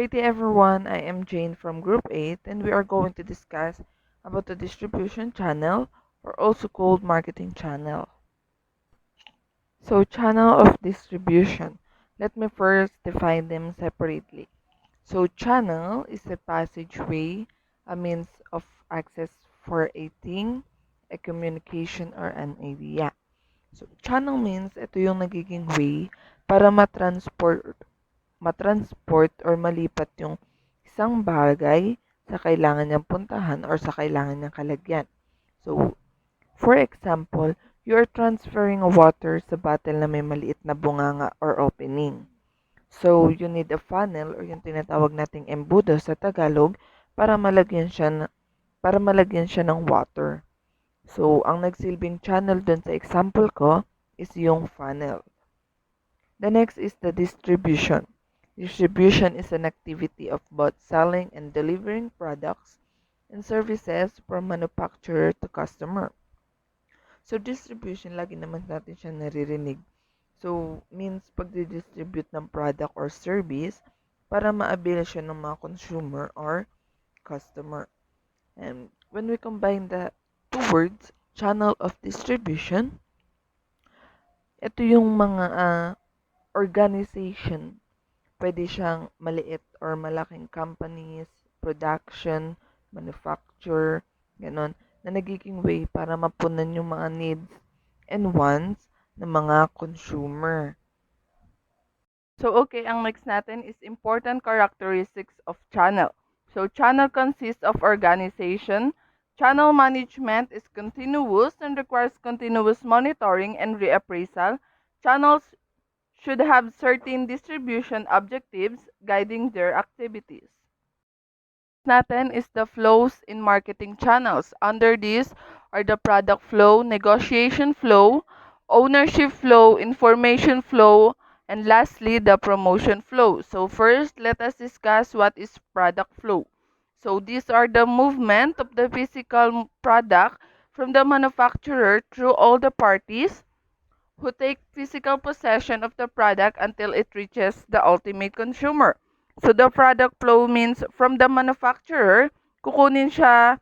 Great day everyone, I am Jane from Group 8 and we are going to discuss about the distribution channel or also called marketing channel. So channel of distribution. Let me first define them separately. So channel is a passageway, a means of access for a thing, a communication or an idea. So channel means ito yung nagiging way para matransport or malipat yung isang bagay sa kailangan niyang puntahan or sa kailangan niyang kalagyan. So, for example, you are transferring water sa bottle na may maliit na bunganga or opening. So, you need a funnel or yung tinatawag nating embudo sa Tagalog para malagyan siya ng water. So, ang nagsilbing channel dun sa example ko is yung funnel. The next is the distribution. Distribution is an activity of both selling and delivering products and services from manufacturer to customer. So, distribution, lagi naman natin siya naririnig. So, means pagdi-distribute ng product or service para ma-avail siya ng mga consumer or customer. And when we combine the two words, channel of distribution, ito yung mga organization. Pwede siyang maliit or malaking companies, production, manufacture, ganon, na nagiging way para mapunan yung mga needs and wants ng mga consumer. So, okay, ang next natin is important characteristics of channel. So, channel consists of organization. Channel management is continuous and requires continuous monitoring and reappraisal. Channels should have certain distribution objectives guiding their activities. Natin is the flows in marketing channels. Under these are the product flow, negotiation flow, ownership flow, information flow, and lastly, the promotion flow. So first, let us discuss what is product flow. So these are the movement of the physical product from the manufacturer through all the parties who take physical possession of the product until it reaches the ultimate consumer. So the product flow means from the manufacturer, kukunin siya,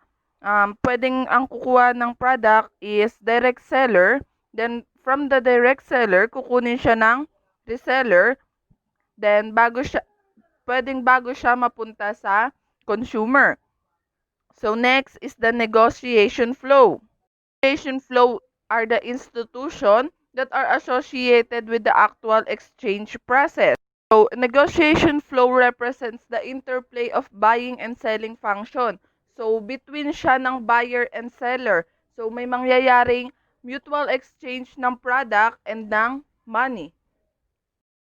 pwedeng ang kukuha ng product is direct seller, then from the direct seller, kukunin siya ng reseller, then bago siya mapunta sa consumer. So next is the negotiation flow. Negotiation flow are the institution that are associated with the actual exchange process. So, negotiation flow represents the interplay of buying and selling function. So, between siya ng buyer and seller. So, may mangyayaring mutual exchange ng product and ng money.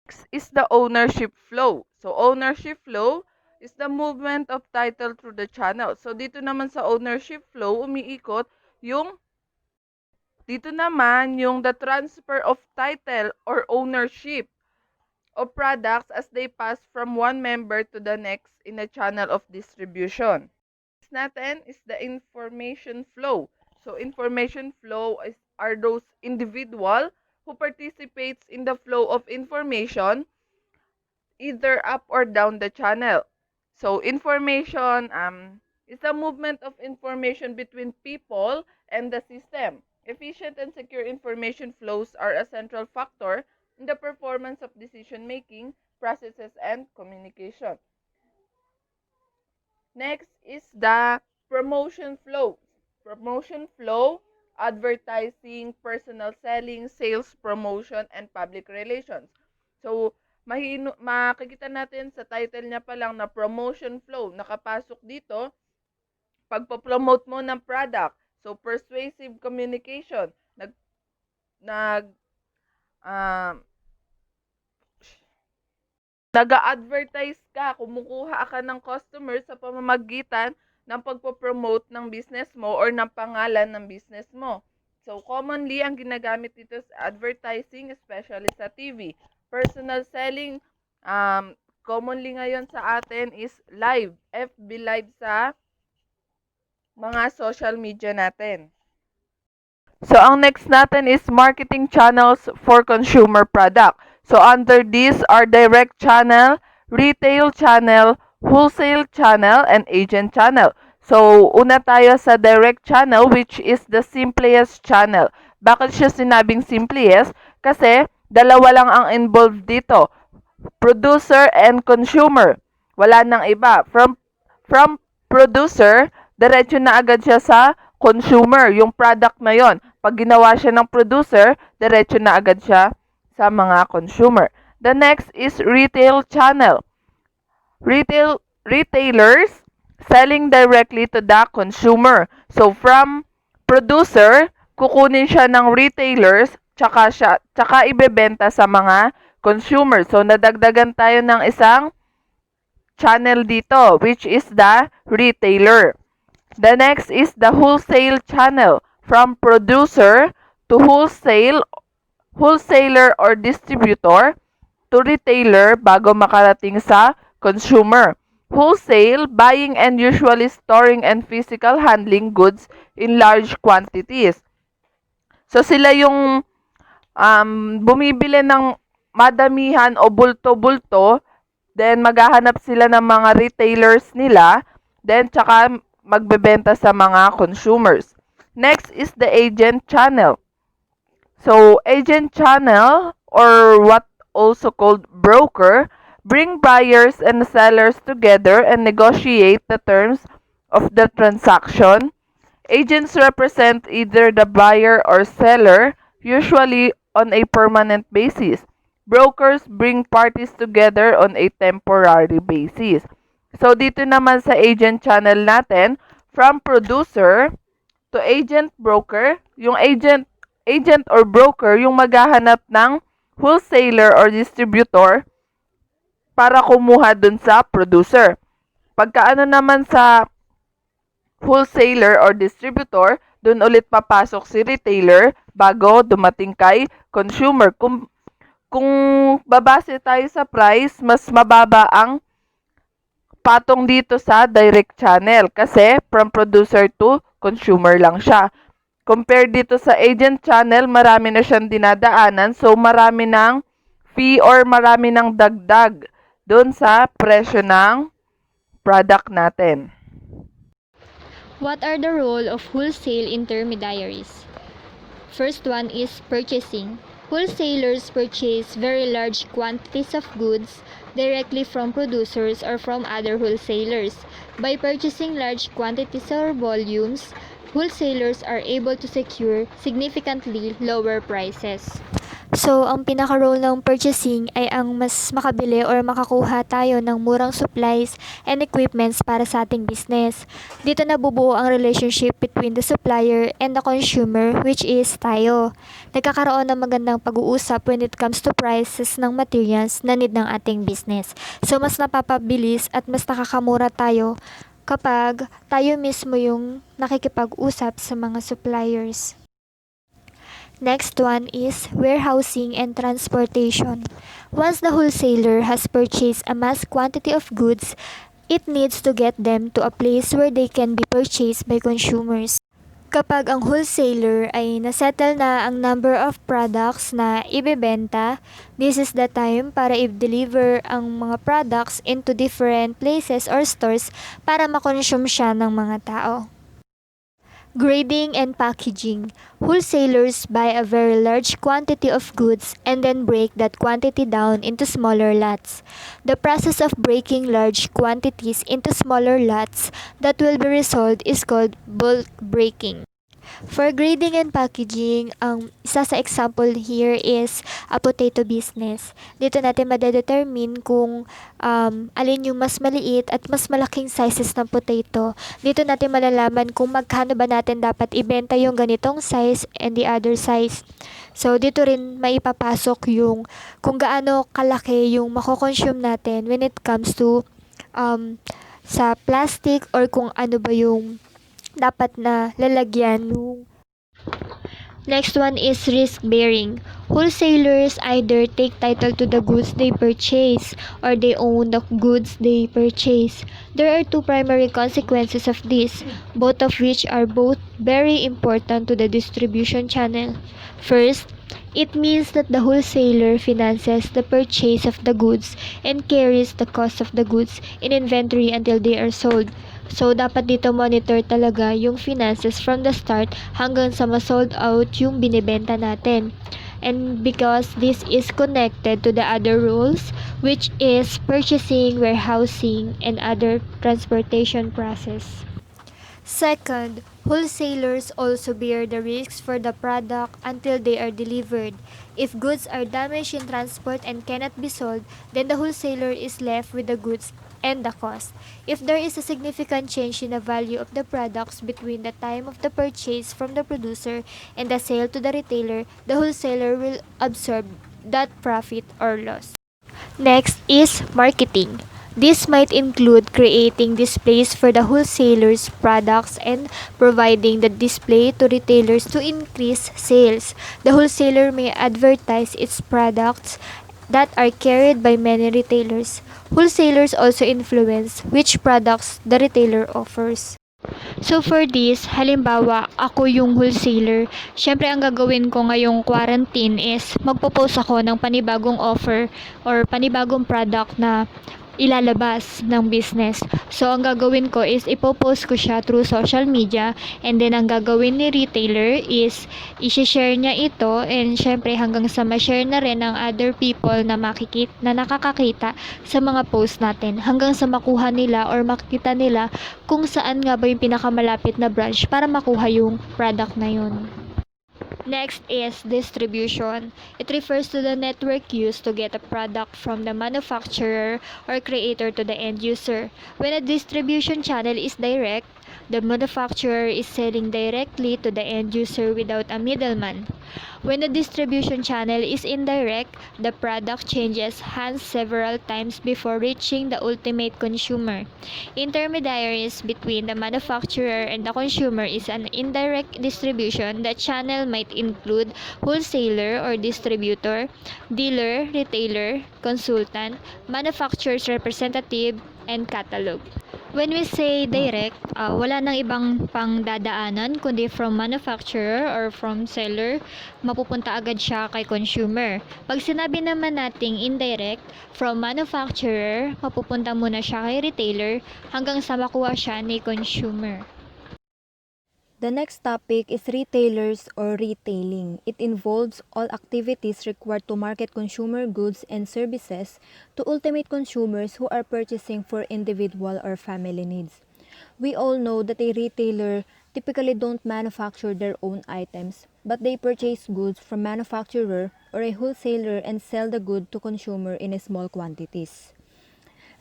Next is the ownership flow. So, ownership flow is the movement of title through the channel. So, dito naman sa ownership flow, umiikot yung dito naman yung the transfer of title or ownership of products as they pass from one member to the next in a channel of distribution. Next natin is the information flow. So information flow are those individual who participates in the flow of information either up or down the channel. So information is the movement of information between people and the system. Efficient and secure information flows are a central factor in the performance of decision-making processes and communication. Next is the promotion flow. Promotion flow, advertising, personal selling, sales promotion, and public relations. So, makikita natin sa title niya pa lang na promotion flow. Nakapasok dito, pagpo-promote mo ng product. So, persuasive communication. Nag-a-advertise ka, kumukuha ka ng customer sa pamamagitan ng pagpo-promote ng business mo or ng pangalan ng business mo. So, commonly, ang ginagamit dito sa advertising, especially sa TV. Personal selling, commonly ngayon sa atin is live, FB live sa mga social media natin. So, ang next natin is marketing channels for consumer product. So, under these are direct channel, retail channel, wholesale channel, and agent channel. So, una tayo sa direct channel, which is the simplest channel. Bakit siya sinabing simplest? Kasi dalawa lang ang involved dito, producer and consumer. Wala nang iba. From producer, diretso na agad siya sa consumer, yung product na yon. Pag ginawa siya ng producer, diretso na agad siya sa mga consumer. The next is retail channel. Retailers selling directly to the consumer. So from producer, kukunin siya ng retailers, tsaka ibebenta sa mga consumer. So nadagdagan tayo ng isang channel dito, which is the retailer. The next is the wholesale channel. From producer to wholesaler or distributor, to retailer bago makarating sa consumer. Wholesale, buying and usually storing and physical handling goods in large quantities. So sila yung bumibili ng madamihan o bulto-bulto, then maghahanap sila ng mga retailers nila, then tsaka magbebenta sa mga consumers. Next is the agent channel. So, agent channel, or what also called broker, bring buyers and sellers together and negotiate the terms of the transaction. Agents represent either the buyer or seller, usually on a permanent basis. Brokers bring parties together on a temporary basis. So, dito naman sa agent channel natin, from producer to agent broker, yung agent or broker yung maghahanap ng wholesaler or distributor para kumuha dun sa producer. Pagkaano naman sa wholesaler or distributor, dun ulit papasok si retailer bago dumating kay consumer. Kung babase tayo sa price, mas mababa ang patong dito sa direct channel kasi from producer to consumer lang siya. Compare dito sa agent channel, marami na siyang dinadaanan, so marami ng fee or marami ng dagdag doon sa presyo ng product natin. What are the role of wholesale intermediaries? First one is purchasing. Wholesalers purchase very large quantities of goods directly from producers or from other wholesalers. By purchasing large quantities or volumes, wholesalers are able to secure significantly lower prices. So, ang pinaka-role ng purchasing ay ang mas makabili or makakuha tayo ng murang supplies and equipments para sa ating business. Dito nabubuo ang relationship between the supplier and the consumer, which is tayo. Nagkakaroon ng magandang pag-uusap when it comes to prices ng materials na need ng ating business. So, mas napapabilis at mas nakakamura tayo kapag tayo mismo yung nakikipag-usap sa mga suppliers. Next one is warehousing and transportation. Once the wholesaler has purchased a mass quantity of goods, it needs to get them to a place where they can be purchased by consumers. Kapag ang wholesaler ay nasettle na ang number of products na ibebenta, this is the time para i-deliver ang mga products into different places or stores para makonsume siya ng mga tao. Grading and packaging. Wholesalers buy a very large quantity of goods and then break that quantity down into smaller lots. The process of breaking large quantities into smaller lots that will be resold is called bulk breaking. For grading and packaging, ang isa sa example here is a potato business. Dito natin madedetermine kung alin yung mas maliit at mas malaking sizes ng potato. Dito natin malalaman kung magkano ba natin dapat ibenta yung ganitong size and the other size. So, dito rin maipapasok yung kung gaano kalaki yung mako-consume natin when it comes to sa plastic or kung ano ba yung dapat na lalagyan nung. Next one is risk-bearing. Wholesalers either take title to the goods they purchase or they own the goods they purchase. There are two primary consequences of this, both of which are both very important to the distribution channel. First, It means that the wholesaler finances the purchase of the goods and carries the cost of the goods in inventory until they are sold. So, dapat dito monitor talaga yung finances from the start hanggang sa ma-sold out yung binibenta natin. And because this is connected to the other rules, which is purchasing, warehousing, and other transportation process. Second, wholesalers also bear the risks for the product until they are delivered. If goods are damaged in transport and cannot be sold, then the wholesaler is left with the goods and the cost. If there is a significant change in the value of the products between the time of the purchase from the producer and the sale to the retailer, the wholesaler will absorb that profit or loss. Next is marketing. This might include creating displays for the wholesalers' products and providing the display to retailers to increase sales. The wholesaler may advertise its products that are carried by many retailers. Wholesalers also influence which products the retailer offers. So for this, halimbawa, ako yung wholesaler, syempre ang gagawin ko ngayong quarantine is magpo-post ako ng panibagong offer or panibagong product na ilalabas ng business. So ang gagawin ko is ipo-post ko siya through social media, and then ang gagawin ni retailer is i-share niya ito, and syempre hanggang sa ma-share na rin ng other people na nakakakita sa mga post natin, hanggang sa makuha nila or makita nila kung saan nga ba yung pinakamalapit na branch para makuha yung product na yun. Next is distribution. It refers to the network used to get a product from the manufacturer or creator to the end user. When a distribution channel is direct, the manufacturer is selling directly to the end user without a middleman. When the distribution channel is indirect, the product changes hands several times before reaching the ultimate consumer. Intermediaries between the manufacturer and the consumer is an indirect distribution. The channel might include wholesaler or distributor, dealer, retailer, consultant, manufacturer's representative, and catalog. When we say direct, wala nang ibang pangdadaanan kundi from manufacturer or from seller, mapupunta agad siya kay consumer. Pag sinabi naman nating indirect, from manufacturer, mapupunta muna siya kay retailer hanggang sa makuha siya ni consumer. The next topic is retailers or retailing. It involves all activities required to market consumer goods and services to ultimate consumers who are purchasing for individual or family needs. We all know that a retailer typically don't manufacture their own items, but they purchase goods from manufacturer or a wholesaler and sell the good to consumer in small quantities.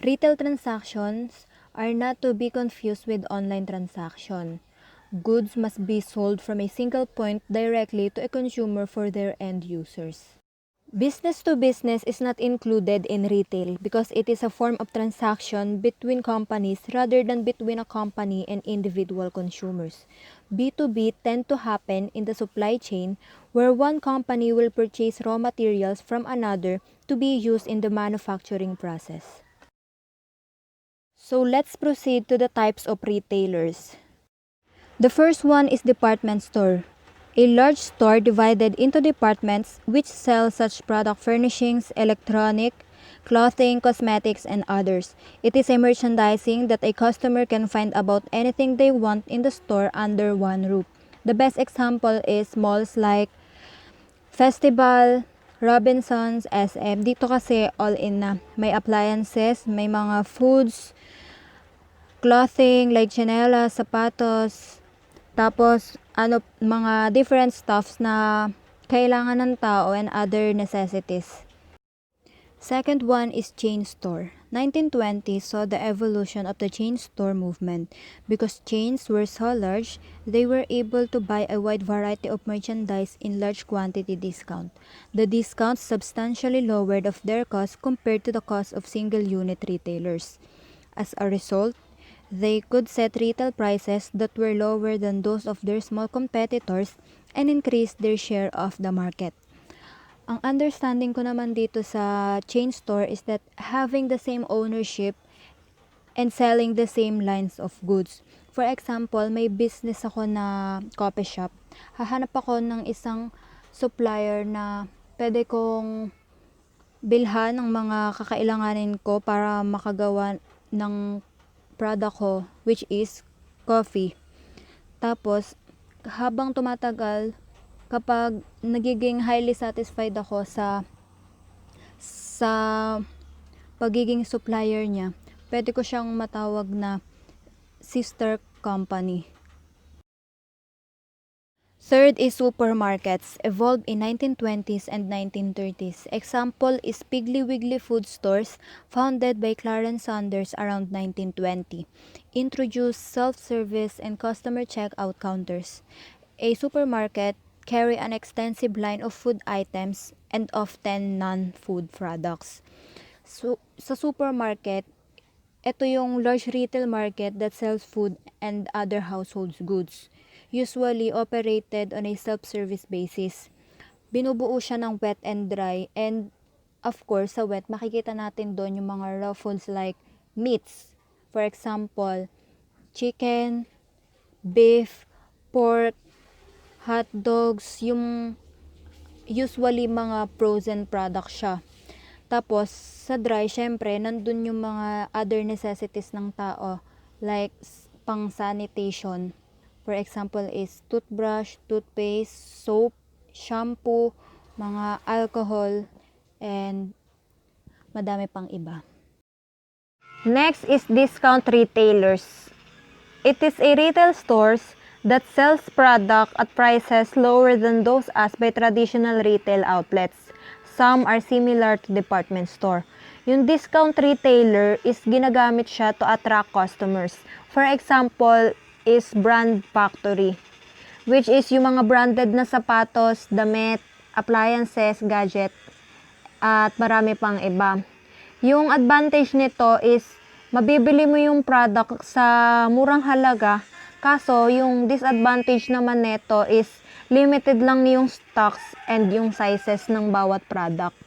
Retail transactions are not to be confused with online transaction. Goods must be sold from a single point directly to a consumer for their end users. Business to business is not included in retail because it is a form of transaction between companies rather than between a company and individual consumers. B2B tend to happen in the supply chain where one company will purchase raw materials from another to be used in the manufacturing process. So let's proceed to the types of retailers. The first one is department store, a large store divided into departments which sell such product furnishings, electronic, clothing, cosmetics, and others. It is a merchandising that a customer can find about anything they want in the store under one roof. The best example is malls like Festival, Robinsons, SM. Dito kasi all-in na. May appliances, may mga foods, clothing like chanelas, sapatos, tapos mga different stuffs na kailangan ng tao and other necessities. Second one is chain store. 1920 saw the evolution of the chain store movement. Because chains were so large, they were able to buy a wide variety of merchandise in large quantity discount. The discounts substantially lowered of their cost compared to the cost of single unit retailers. As a result, they could set retail prices that were lower than those of their small competitors and increase their share of the market. Ang understanding ko naman dito sa chain store is that having the same ownership and selling the same lines of goods. For example, may business ako na coffee shop. Hahanap ako ng isang supplier na pwede kong bilhan ng mga kakailanganin ko para makagawa ng product ko, which is coffee. Tapos, habang tumatagal, kapag nagiging highly satisfied ako sa pagiging supplier niya, pwede ko siyang matawag na sister company. Third is supermarkets, evolved in 1920s and 1930s. Example is Piggly Wiggly food stores, founded by Clarence Saunders around 1920. Introduced self-service and customer checkout counters. A supermarket carry an extensive line of food items and often non-food products. So, sa supermarket, ito yung large retail market that sells food and other household goods, usually operated on a self-service basis. Binubuo siya ng wet and dry, and of course sa wet makikita natin doon yung mga raw foods like meats. For example, chicken, beef, pork, hot dogs, yung usually mga frozen products siya. Tapos, sa dry, syempre, nandun yung mga other necessities ng tao, like pang sanitation. For example is toothbrush, toothpaste, soap, shampoo, mga alcohol, and madami pang iba. Next is discount retailers. It is a retail stores that sells product at prices lower than those asked by traditional retail outlets. Some are similar to department store. Yung discount retailer is ginagamit siya to attract customers. For example, is brand factory, which is yung mga branded na sapatos, damit, appliances, gadget, at marami pang iba. Yung advantage nito is mabibili mo yung product sa murang halaga, kaso yung disadvantage naman nito is limited lang yung stocks and yung sizes ng bawat product.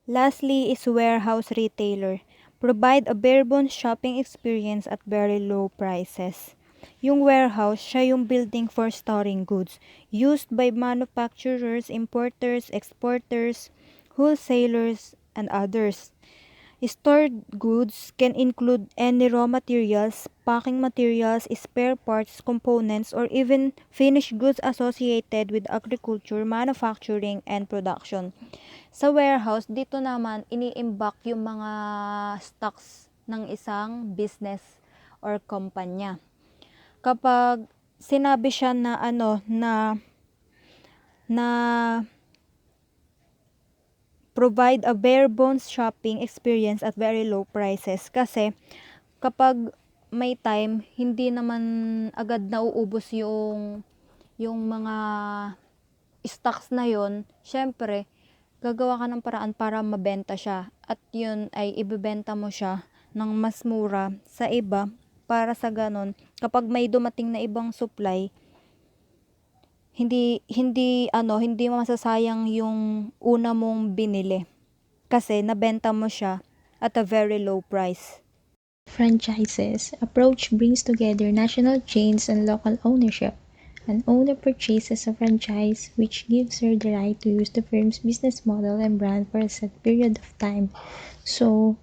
Lastly is warehouse retailer. Provide a bare-bones shopping experience at very low prices. Yung warehouse, siya yung building for storing goods used by manufacturers, importers, exporters, wholesalers, and others. Stored goods can include any raw materials, packing materials, spare parts, components, or even finished goods associated with agriculture, manufacturing, and production. Sa warehouse, dito naman ini-imbak yung mga stocks ng isang business or kumpanya. Kapag sinabi siya na na provide a bare bones shopping experience at very low prices, kasi kapag may time hindi naman agad nauubos yung mga stocks na yon, syempre gagawa ka ng paraan para mabenta siya, at yun ay ibebenta mo siya ng mas mura sa iba, para sa ganon kapag may dumating na ibang supply, hindi masasayang yung una mong binili kasi nabenta mo siya at a very low price. Franchises approach brings together national chains and local ownership. An owner purchases a franchise, which gives her the right to use the firm's business model and brand for a set period of time. So,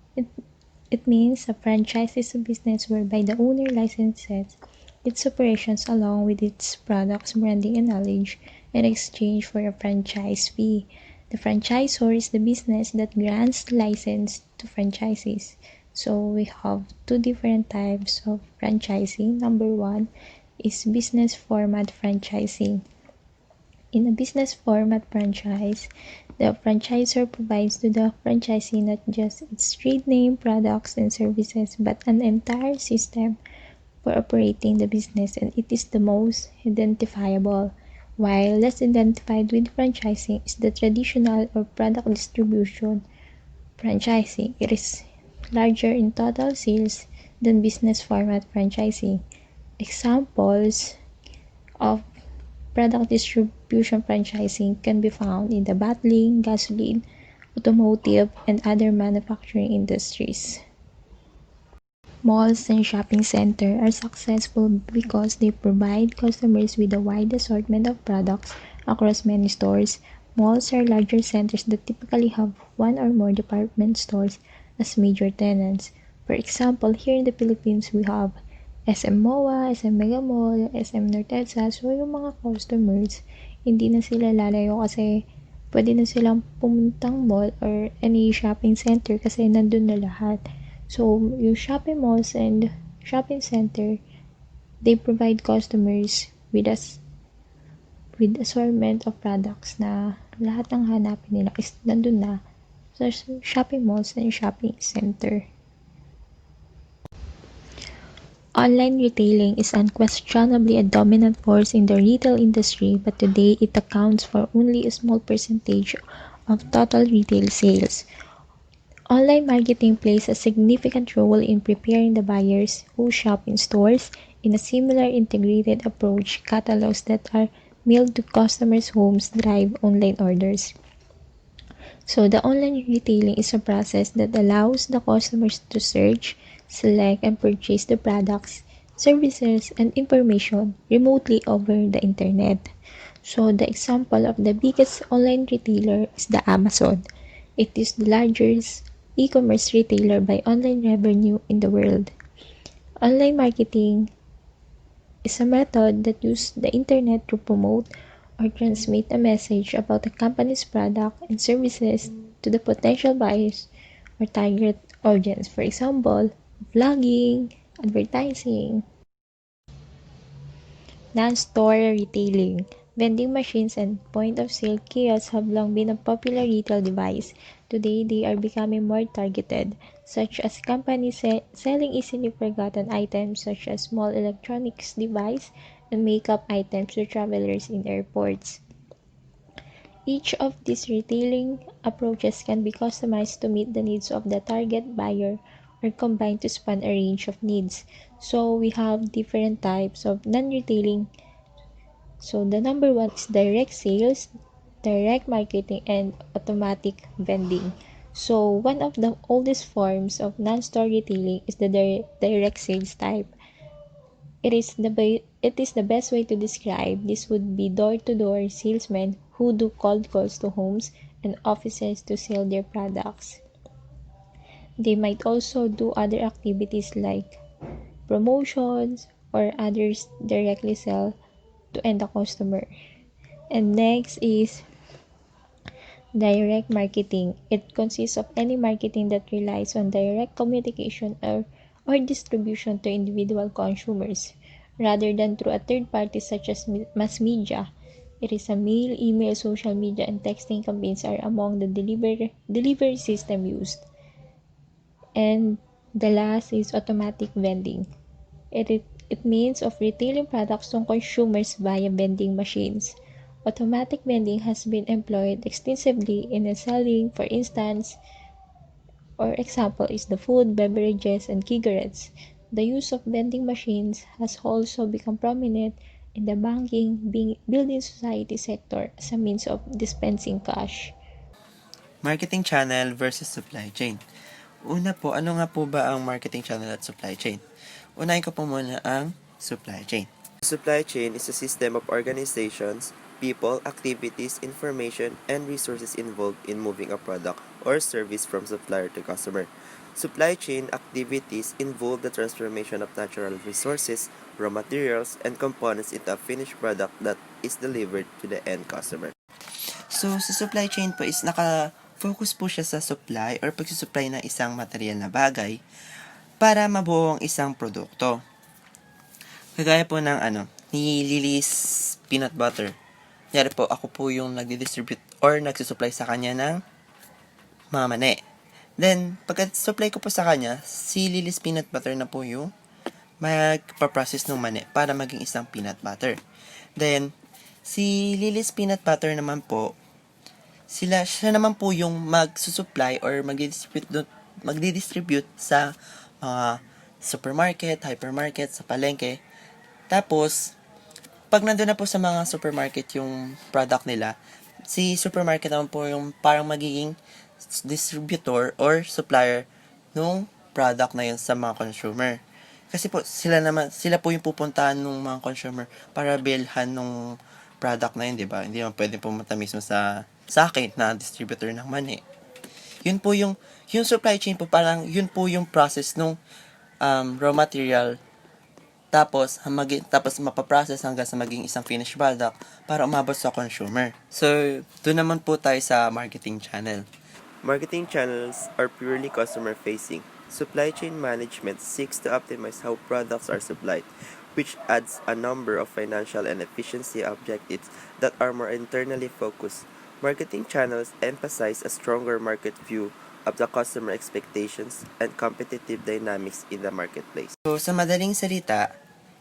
it means a franchise is a business whereby the owner licenses its operations along with its products, branding, and knowledge in exchange for a franchise fee. The franchisor is the business that grants the license to franchisees. So we have two different types of franchising. Number one is business format franchising. In a business format franchise, the franchisor provides to the franchisee not just its trade name, products, and services, but an entire system for operating the business, and it is the most identifiable. While less identified with franchising is the traditional or product distribution franchising. It is larger in total sales than business format franchising. Examples of product distribution franchising can be found in the bottling, gasoline, automotive, and other manufacturing industries. Malls and shopping centers are successful because they provide customers with a wide assortment of products across many stores. Malls are larger centers that typically have one or more department stores as major tenants. For example, here in the Philippines, we have SM MOA, SM Mega Mall, SM North EDSA. So, yung mga customers, hindi na sila lalayo kasi pwede na silang pumuntang mall or any shopping center kasi nandun na lahat. So, yung shopping malls and shopping center, they provide customers with assortment of products na lahat ng hanapin nila is nandun na sa shopping malls and shopping center. Online retailing is unquestionably a dominant force in the retail industry, but today it accounts for only a small percentage of total retail sales. Online marketing plays a significant role in preparing the buyers who shop in stores. In a similar integrated approach, catalogs that are mailed to customers' homes drive online orders. So the online retailing is a process that allows the customers to search, select, and purchase the products, services, and information remotely over the internet. So the example of the biggest online retailer is the Amazon. It is the largest e-commerce retailer by online revenue in the world. Online marketing is a method that uses the internet to promote or transmit a message about a company's product and services to the potential buyers or target audience. For example, vlogging, advertising. Non-store retailing. Vending machines and point-of-sale kiosks have long been a popular retail device. Today, they are becoming more targeted, such as companies selling easily forgotten items such as small electronics device and makeup items to travelers in airports. Each of these retailing approaches can be customized to meet the needs of the target buyer or combined to span a range of needs. So we have different types of non-retailing. So the number one is direct sales, direct marketing, and automatic vending. So one of the oldest forms of non-store retailing is the direct sales type. It is the best way to describe. This would be door-to-door salesmen who do cold calls to homes and offices to sell their products. They might also do other activities like promotions or others directly sell to end the customer. And next is direct marketing. It consists of any marketing that relies on direct communication or distribution to individual consumers, rather than through a third party such as mass media. It is a mail, email, social media, and texting campaigns are among the delivery system used. And the last is automatic vending. It means of retailing products to consumers via vending machines. Automatic vending has been employed extensively in selling, for instance, or example is the food, beverages, and cigarettes. The use of vending machines has also become prominent in the banking, building society sector as a means of dispensing cash. Marketing channel versus supply chain. Una po, ano nga po ba ang marketing channel at supply chain? Unahin ko po muna ang supply chain. Supply chain is a system of organizations, people, activities, information, and resources involved in moving a product or service from supplier to customer. Supply chain activities involve the transformation of natural resources, raw materials, and components into a finished product that is delivered to the end customer. So, sa supply chain po is naka-focus po siya sa supply or pagsusupply ng isang material na bagay para mabuo ang isang produkto. Kagaya po ng ni Lily's peanut butter. Nyari po, ako po yung nagdi-distribute or nagsusupply sa kanya ng mga mani. Then, pagka-supply ko po sa kanya, si Lily's peanut butter na po yung magpa-process ng mani para maging isang peanut butter. Then, si Lily's peanut butter naman po, siya naman po yung magsusupply or magdi-distribute sa mga supermarket, hypermarket, sa palengke. Tapos, pag nandun na po sa mga supermarket yung product nila, si supermarket naman po yung parang magiging distributor or supplier nung product na yun sa mga consumer. Kasi po, sila po yung pupuntahan ng mga consumer para bilhan nung product na yun, di ba? Hindi naman pwede pumunta mismo sa akin na distributor ng mani. Yun po yung supply chain po, parang yun po yung process nung raw material tapos mapaprocess hanggang sa maging isang finished product para umabot sa consumer. So, doon naman po tayo sa marketing channel. Marketing channels are purely customer-facing. Supply chain management seeks to optimize how products are supplied, which adds a number of financial and efficiency objectives that are more internally focused. Marketing channels emphasize a stronger market view of the customer expectations and competitive dynamics in the marketplace. So, sa madaling salita,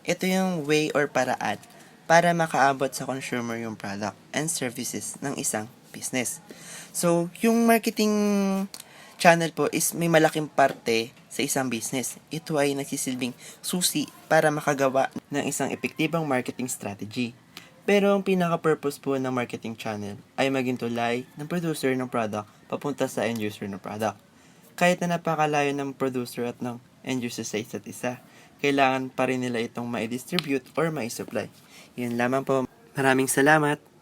ito yung way or paraan para makaabot sa consumer yung product and services ng isang business. So, yung marketing channel po is may malaking parte sa isang business. Ito ay nagsisilbing susi para makagawa ng isang epektibang marketing strategy. Pero ang pinaka-purpose po ng marketing channel ay maging tulay ng producer ng product papunta sa end user ng product. Kahit na napakalayo ng producer at ng end user sa isa't isa, kailangan pa rin nila itong ma-distribute or ma-supply. Yun lamang po. Maraming salamat!